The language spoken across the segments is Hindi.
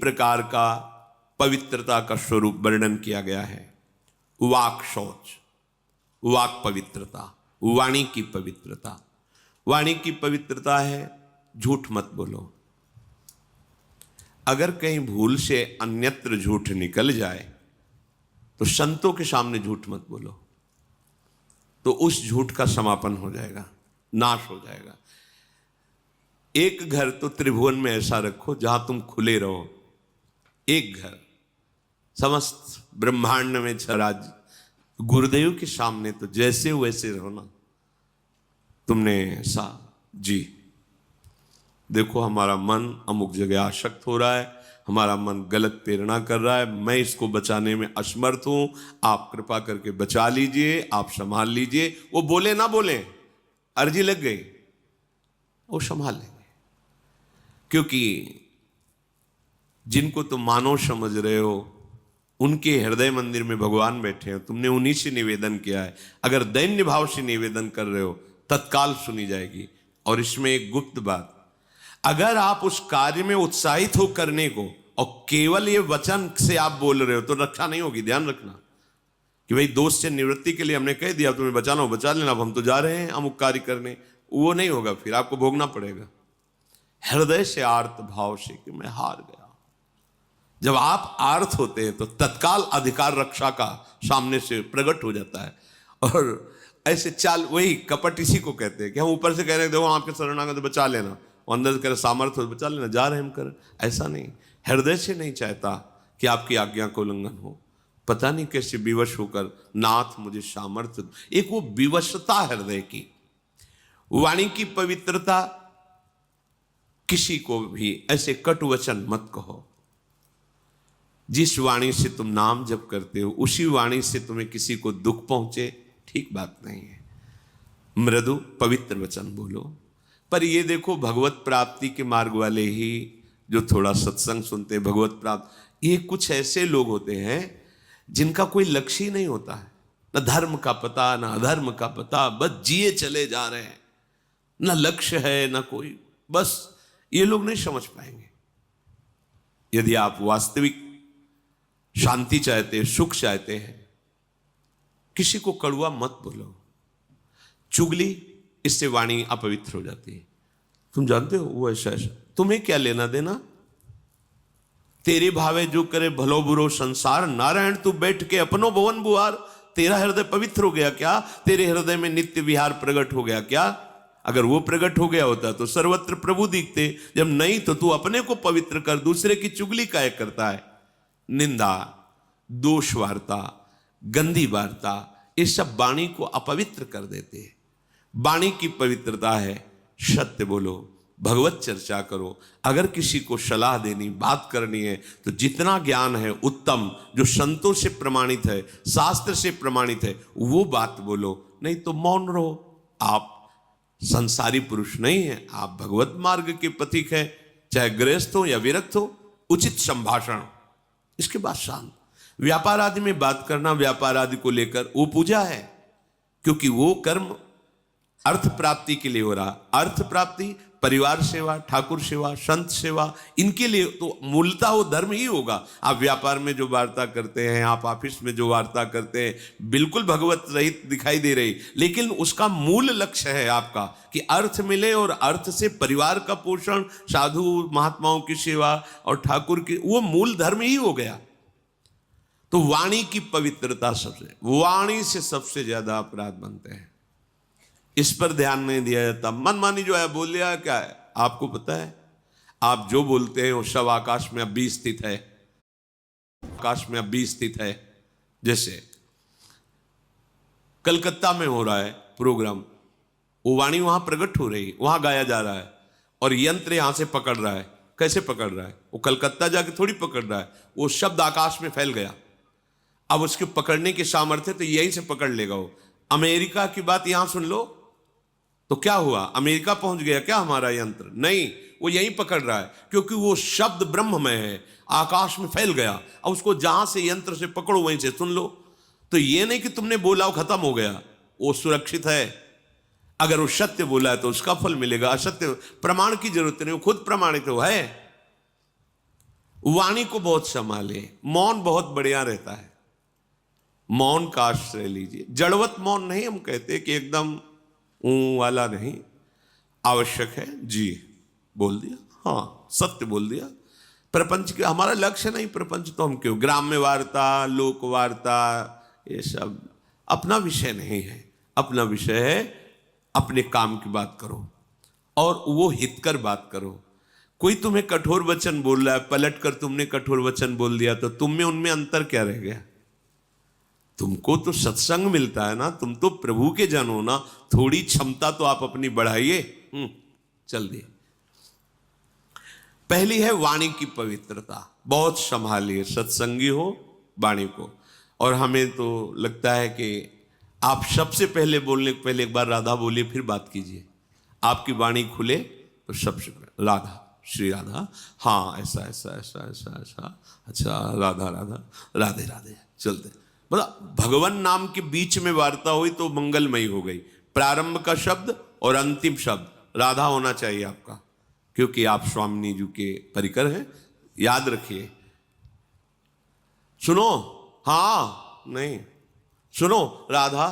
प्रकार का पवित्रता का स्वरूप वर्णन किया गया है। वाक शौच, वाक पवित्रता, वाणी की पवित्रता। वाणी की पवित्रता है झूठ मत बोलो। अगर कहीं भूल से अन्यत्र झूठ निकल जाए तो संतों के सामने झूठ मत बोलो, तो उस झूठ का समापन हो जाएगा, नाश हो जाएगा। एक घर तो त्रिभुवन में ऐसा रखो जहां तुम खुले रहो। एक घर समस्त ब्रह्मांड में छराज गुरुदेव के सामने तो जैसे वैसे रहो ना। तुमने ऐसा जी देखो हमारा मन अमुक जगह आसक्त हो रहा है, हमारा मन गलत प्रेरणा कर रहा है, मैं इसको बचाने में असमर्थ हूं, आप कृपा करके बचा लीजिए, आप संभाल लीजिए। वो बोले ना बोले, अर्जी लग गई, वो संभाल लेंगे। क्योंकि जिनको तुम मानव समझ रहे हो उनके हृदय मंदिर में भगवान बैठे हैं, तुमने उन्हीं से निवेदन किया है। अगर दैन्य भाव से निवेदन कर रहे हो तत्काल सुनी जाएगी। और इसमें एक गुप्त बात, अगर आप उस कार्य में उत्साहित हो करने को और केवल ये वचन से आप बोल रहे हो तो रक्षा नहीं होगी। ध्यान रखना कि भाई दोष से निवृत्ति के लिए हमने कह दिया तुम्हें बचाना हो बचा लेना, अब हम तो जा रहे हैं अमुक कार्य करने, वो नहीं होगा, फिर आपको भोगना पड़ेगा। हृदय से आर्त भाव से कि मैं हार गया। जब आप आर्त होते हैं तो तत्काल अधिकार रक्षा का सामने से प्रकट हो जाता है। और ऐसे चाल, वही कपट इसी को कहते हैं कि हम ऊपर से कह रहे हैं देखो आपके शरणागत बचा लेना, अंदर से कह सामर्थ्य हो बचा लेना, जा रहे हम कर, ऐसा नहीं। हृदय से नहीं चाहता कि आपकी आज्ञा का उल्लंघन हो। पता नहीं कैसे विवश होकर नाथ मुझे सामर्थ्य, एक वो विवशता हृदय की। वाणी की पवित्रता, किसी को भी ऐसे कटु वचन मत कहो। जिस वाणी से तुम नाम जप करते हो उसी वाणी से तुम्हें किसी को दुख पहुंचे, ठीक बात नहीं है। मृदु पवित्र वचन बोलो। पर ये देखो भगवत प्राप्ति के मार्ग वाले ही जो थोड़ा सत्संग सुनते हैं भगवत प्राप्त, ये कुछ ऐसे लोग होते हैं जिनका कोई लक्ष्य ही नहीं होता है, न धर्म का पता न अधर्म का पता, बस जिए चले जा रहे हैं, न लक्ष्य है न कोई, बस ये लोग नहीं समझ पाएंगे। यदि आप वास्तविक शांति चाहते हैं, सुख चाहते हैं, किसी को कड़वा मत बोलो। चुगली, इससे वाणी अपवित्र हो जाती है। तुम जानते हो वो ऐसा ऐसा, तुम्हें क्या लेना देना, तेरे भावे जो करे भलो बुरो संसार, नारायण तू बैठ के अपनो भवन बुहार। तेरा हृदय पवित्र हो गया क्या? तेरे हृदय में नित्य विहार प्रकट हो गया क्या? अगर वो प्रकट हो गया होता तो सर्वत्र प्रभु दिखते, जब नहीं तो तू अपने को पवित्र कर, दूसरे की चुगली काहे करता है? निंदा, दोष वार्ता, गंदी वार्ता, ये सब वाणी को अपवित्र कर देते हैं। वाणी की पवित्रता है सत्य बोलो, भगवत चर्चा करो। अगर किसी को सलाह देनी, बात करनी है तो जितना ज्ञान है उत्तम, जो संतों से प्रमाणित है, शास्त्र से प्रमाणित है, वो बात बोलो। नहीं तो मौन रहो। आप संसारी पुरुष नहीं है, आप भगवत मार्ग के पथिक हैं, चाहे गृहस्थ हो या विरक्त हो। उचित संभाषण, इसके बाद शांत। व्यापार आदि में बात करना, व्यापार आदि को लेकर, वो पूजा है, क्योंकि वो कर्म अर्थ प्राप्ति के लिए हो रहा। अर्थ प्राप्ति, परिवार सेवा, ठाकुर सेवा, संत सेवा, इनके लिए तो मूलतः वो धर्म ही होगा। आप व्यापार में जो वार्ता करते हैं, आप ऑफिस में जो वार्ता करते हैं, बिल्कुल भगवत रहित दिखाई दे रही, लेकिन उसका मूल लक्ष्य है आपका कि अर्थ मिले, और अर्थ से परिवार का पोषण, साधु महात्माओं की सेवा और ठाकुर की, वो मूल धर्म ही हो गया। तो वाणी की पवित्रता सबसे, वाणी से सबसे ज्यादा अपराध बनते हैं। इस पर ध्यान नहीं दिया जाता। मनमानी जो है बोल लिया, क्या है आपको पता है? आप जो बोलते हैं वो सब आकाश में अब भी स्थित है, आकाश में अब भी स्थित है। जैसे कलकत्ता में हो रहा है प्रोग्राम, वो वाणी वहां प्रकट हो रही, वहां गाया जा रहा है, और यंत्र यहां से पकड़ रहा है। कैसे पकड़ रहा है? वो कलकत्ता जाके थोड़ी पकड़ रहा है, वो शब्द आकाश में फैल गया। अब उसके पकड़ने की सामर्थ्य तो यहीं से पकड़ लेगा वो। अमेरिका की बात यहां सुन लो तो क्या हुआ? अमेरिका पहुंच गया क्या हमारा यंत्र? नहीं, वो यहीं पकड़ रहा है, क्योंकि वो शब्द ब्रह्म में है, आकाश में फैल गया। अब उसको जहां से यंत्र से पकड़ो वहीं से सुन लो। तो ये नहीं कि तुमने बोला वो खत्म हो गया, वो सुरक्षित है। अगर वो सत्य बोला है तो उसका फल मिलेगा, असत्य प्रमाण की जरूरत नहीं, वो खुद प्रमाणित है। वाणी को बहुत संभाले। मौन बहुत बढ़िया रहता है, मौन का आश्रय लीजिए। जड़वत मौन नहीं हम कहते कि एकदम वाला नहीं, आवश्यक है जी, बोल दिया, हाँ सत्य बोल दिया। प्रपंच के हमारा लक्ष्य नहीं, प्रपंच तो हम क्यों, ग्राम्य वार्ता, लोक वार्ता, ये सब अपना विषय नहीं है। अपना विषय है अपने काम की बात करो और वो हितकर बात करो। कोई तुम्हें कठोर वचन बोल रहा है, पलट कर तुमने कठोर वचन बोल दिया, तो तुम में उनमें अंतर क्या रह गया? तुमको तो सत्संग मिलता है ना, तुम तो प्रभु के जन हो ना, थोड़ी क्षमता तो आप अपनी बढ़ाइए। चल दिए। पहली है वाणी की पवित्रता, बहुत संभालिए, सत्संगी हो वाणी को। और हमें तो लगता है कि आप सबसे पहले बोलने के पहले एक बार राधा बोलिए, फिर बात कीजिए। आपकी वाणी खुले तो सबसे पहले राधा, श्री राधा, हाँ ऐसा ऐसा ऐसा ऐसा ऐसा, अच्छा राधा राधा, राधे राधे, चलते। मतलब भगवान नाम के बीच में वार्ता हुई तो मंगलमयी हो गई। प्रारंभ का शब्द और अंतिम शब्द राधा होना चाहिए आपका, क्योंकि आप स्वामिनी जी के परिकर हैं। याद रखिए। सुनो, हाँ नहीं, सुनो राधा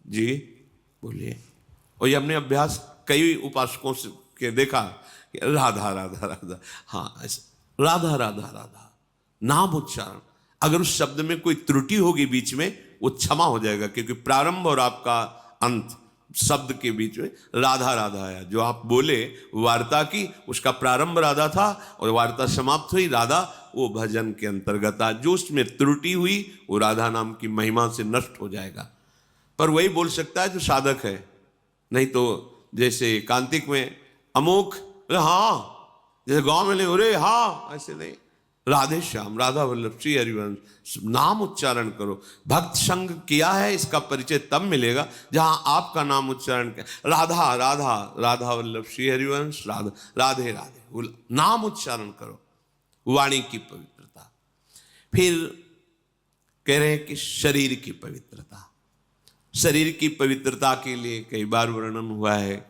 जी बोलिए। और ये हमने अभ्यास कई उपासकों से के देखा, राधा राधा राधा, हाँ ऐसा राधा राधा राधा, नाम उच्चारण। अगर उस शब्द में कोई त्रुटि होगी बीच में, वो क्षमा हो जाएगा, क्योंकि प्रारंभ और आपका अंत शब्द के बीच में राधा राधा आया। जो आप बोले वार्ता की, उसका प्रारंभ राधा था और वार्ता समाप्त हुई राधा, वो भजन के अंतर्गत आ। जो उसमें त्रुटि हुई वो राधा नाम की महिमा से नष्ट हो जाएगा। पर वही बोल सकता है जो साधक है, नहीं तो जैसे कांतिक में अमोक, हाँ, जैसे गांव में नहीं, अरे हाँ, ऐसे नहीं। राधे श्याम, राधा वल्लभ, श्री हरिवंश, नाम उच्चारण करो। भक्त संग किया है, इसका परिचय तब मिलेगा जहां आपका नाम उच्चारण किया। राधा राधा, राधा वल्लभ, श्री हरिवंश, राधा राधे राधे, नाम उच्चारण करो। वाणी की पवित्रता। फिर कह रहे हैं कि शरीर की पवित्रता। शरीर की पवित्रता के लिए कई बार वर्णन हुआ है,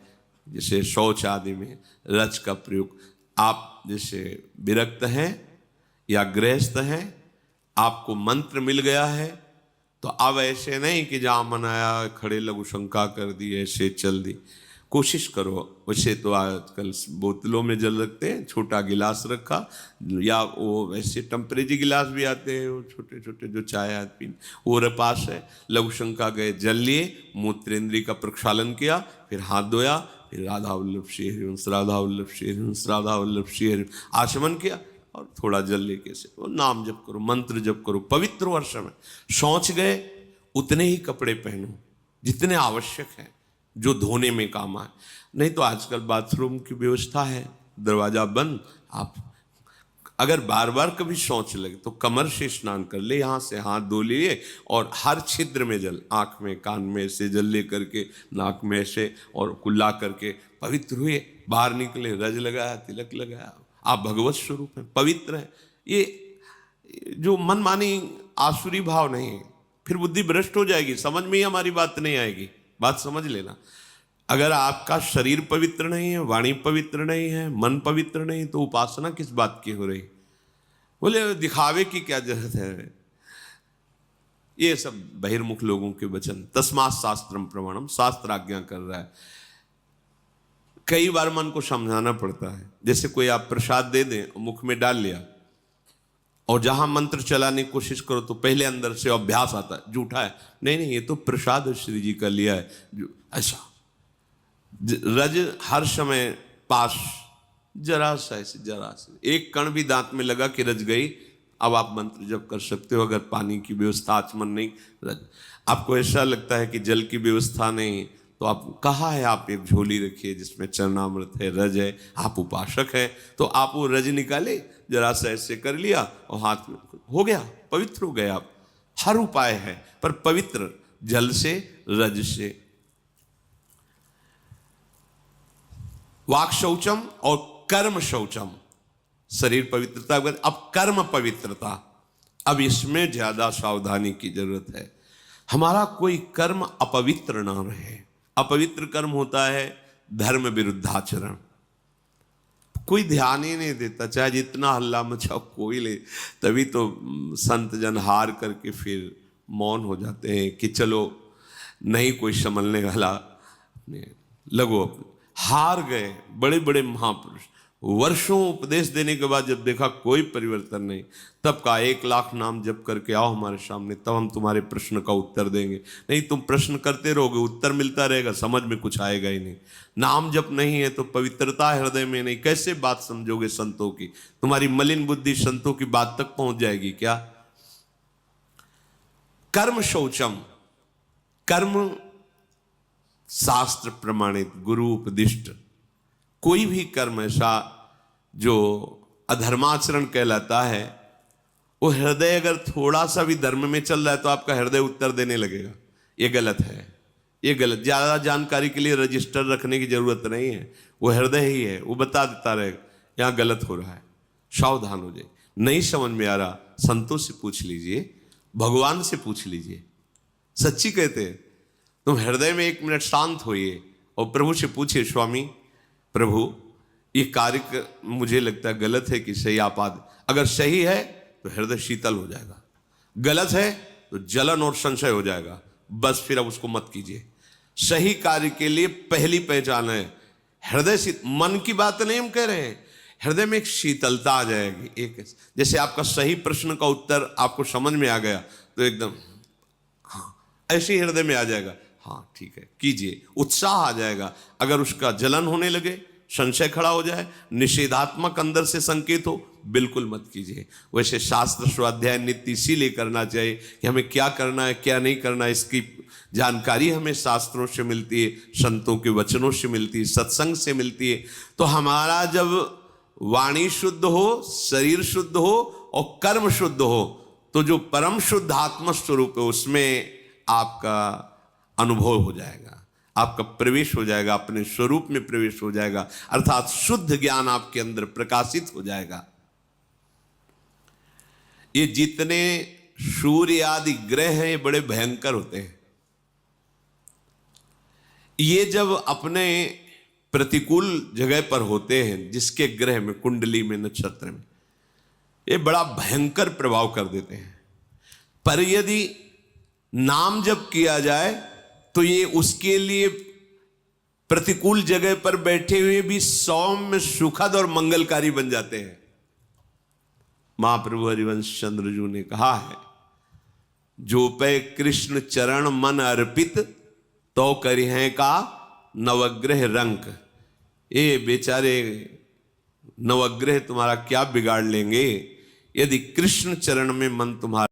जैसे शौच आदि में रज का प्रयोग। आप जैसे विरक्त हैं या गृहस्थ हैं, आपको मंत्र मिल गया है, तो अब ऐसे नहीं कि जहाँ मन आया खड़े लघु शंका कर दी, ऐसे चल दी। कोशिश करो। वैसे तो आजकल बोतलों में जल रखते हैं, छोटा गिलास रखा, या वो वैसे टेम्परेरी गिलास भी आते हैं, वो छोटे छोटे जो चाय आदमी, वो पास है। लघु शंका गए, जल लिए, मूत्रेंद्री का प्रक्षालन किया, फिर हाथ धोया, फिर राधा वल्लभ श्री हरिवंश, राधा वल्लभ श्री हरिवंश, राधा वल्लभ श्री हरिवंश आचमन किया, और थोड़ा जल लेके से वो नाम जप करो, मंत्र जप करो, पवित्र वर्ष में। शौच गए, उतने ही कपड़े पहनो जितने आवश्यक हैं, जो धोने में काम आए। नहीं तो आजकल बाथरूम की व्यवस्था है, दरवाजा बंद, आप अगर बार बार कभी शौच लगे तो कमर से स्नान कर ले, यहाँ से हाथ धो लिए, और हर छिद्र में जल, आँख में कान में ऐसे जल ले करके, नाक में ऐसे, और कुल्ला करके पवित्र हुए, बाहर निकले, रज लगाया, तिलक लगाया, आप भगवत स्वरूप हैं, पवित्र हैं। ये जो मनमानी आसुरी भाव नहीं है, फिर बुद्धि भ्रष्ट हो जाएगी, समझ में ही हमारी बात नहीं आएगी। बात समझ लेना। अगर आपका शरीर पवित्र नहीं है, वाणी पवित्र नहीं है, मन पवित्र नहीं, तो उपासना किस बात की हो रही? बोले दिखावे की क्या जरूरत है? ये सब बहिर्मुख लोगों के वचन। तस्मात् शास्त्रम प्रमाणम, शास्त्र आज्ञा कर रहा है। कई बार मन को समझाना पड़ता है। जैसे कोई आप प्रसाद दे दें, मुख में डाल लिया, और जहां मंत्र चलाने की कोशिश करो तो पहले अंदर से अभ्यास आता है, झूठा है, नहीं नहीं, ये तो प्रसाद श्री जी का लिया है, ऐसा रज हर समय पास, जरा सा ऐसे, जरा सा एक कण भी दांत में लगा कि रज गई। अब आप मंत्र जप कर सकते हो, अगर पानी की व्यवस्था, आचमन नहीं, रज। आपको ऐसा लगता है कि जल की व्यवस्था नहीं, तो आप कहा है, आप एक झोली रखिए जिसमें चरणामृत है, रज है, आप उपासक हैं, तो आप वो रज निकाले, जरा सा ऐसे कर लिया और हाथ में हो गया, पवित्र हो गए आप। हर उपाय है, पर पवित्र जल से, रज से। वाक शौचम और कर्म शौचम, शरीर पवित्रता। अब कर्म पवित्रता, अब इसमें ज्यादा सावधानी की जरूरत है। हमारा कोई कर्म अपवित्र ना रहे। अपवित्र कर्म होता है धर्म विरुद्धाचरण, कोई ध्यान ही नहीं देता, चाहे जितना हल्ला मचाओ कोई ले। तभी तो संत जन हार करके फिर मौन हो जाते हैं कि चलो नहीं कोई संभलने वाला, लगो। हार गए बड़े बड़े महापुरुष, वर्षों उपदेश देने के बाद जब देखा कोई परिवर्तन नहीं, तब कहा 1,00,000 नाम जप करके आओ हमारे सामने, तब हम तुम्हारे प्रश्न का उत्तर देंगे। नहीं तुम प्रश्न करते रहोगे, उत्तर मिलता रहेगा, समझ में कुछ आएगा ही नहीं। नाम जप नहीं है तो पवित्रता हृदय में नहीं, कैसे बात समझोगे संतों की? तुम्हारी मलिन बुद्धि संतों की बात तक पहुंच जाएगी क्या? कर्म शौचम, कर्म शास्त्र प्रमाणित, गुरु उपदिष्ट। कोई भी कर्म ऐसा जो अधर्माचरण कहलाता है, वो हृदय अगर थोड़ा सा भी धर्म में चल रहा है तो आपका हृदय उत्तर देने लगेगा। ये गलत है, ये गलत। ज्यादा जानकारी के लिए रजिस्टर रखने की जरूरत नहीं है, वो हृदय ही है, वो बता देता रहेगा यहां गलत हो रहा है, सावधान हो जाए। नहीं समझ में आ रहा, संतों से पूछ लीजिए, भगवान से पूछ लीजिए। सच्ची कहते हैं, तुम हृदय में 1 मिनट शांत होइए और प्रभु से पूछिए, स्वामी प्रभु ये कार्य मुझे लगता है गलत है कि सही, आप अगर सही है तो हृदय शीतल हो जाएगा, गलत है तो जलन और संशय हो जाएगा। बस फिर अब उसको मत कीजिए। सही कार्य के लिए पहली पहचान है हृदय शीतल। मन की बात नहीं हम कह रहे हैं, हृदय में एक शीतलता आ जाएगी। एक जैसे आपका सही प्रश्न का उत्तर आपको समझ में आ गया तो एकदम हाँ, ऐसे ही हृदय में आ जाएगा, हाँ ठीक है कीजिए, उत्साह आ जाएगा। अगर उसका जलन होने लगे, संशय खड़ा हो जाए, निषेधात्मक अंदर से संकेत हो, बिल्कुल मत कीजिए। वैसे शास्त्र स्वाध्याय नित्य इसीलिए करना चाहिए कि हमें क्या करना है क्या नहीं करना है, इसकी जानकारी हमें शास्त्रों से मिलती है, संतों के वचनों से मिलती है, सत्संग से मिलती है। तो हमारा जब वाणी शुद्ध हो, शरीर शुद्ध हो और कर्म शुद्ध हो, तो जो परम शुद्ध आत्म स्वरूप है उसमें आपका अनुभव हो जाएगा, आपका प्रवेश हो जाएगा, अपने स्वरूप में प्रवेश हो जाएगा, अर्थात शुद्ध ज्ञान आपके अंदर प्रकाशित हो जाएगा। ये जितने सूर्य आदि ग्रह हैं ये बड़े भयंकर होते हैं। ये जब अपने प्रतिकूल जगह पर होते हैं, जिसके ग्रह में, कुंडली में, नक्षत्र में, ये बड़ा भयंकर प्रभाव कर देते हैं। पर यदि नाम जप किया जाए तो ये उसके लिए प्रतिकूल जगह पर बैठे हुए भी सौम्य, सुखद और मंगलकारी बन जाते हैं। महाप्रभु हरिवंश चंद्र जी ने कहा है, जो पे कृष्ण चरण मन अर्पित तो करिहें का नवग्रह रंक। ये बेचारे नवग्रह तुम्हारा क्या बिगाड़ लेंगे यदि कृष्ण चरण में मन तुम्हारा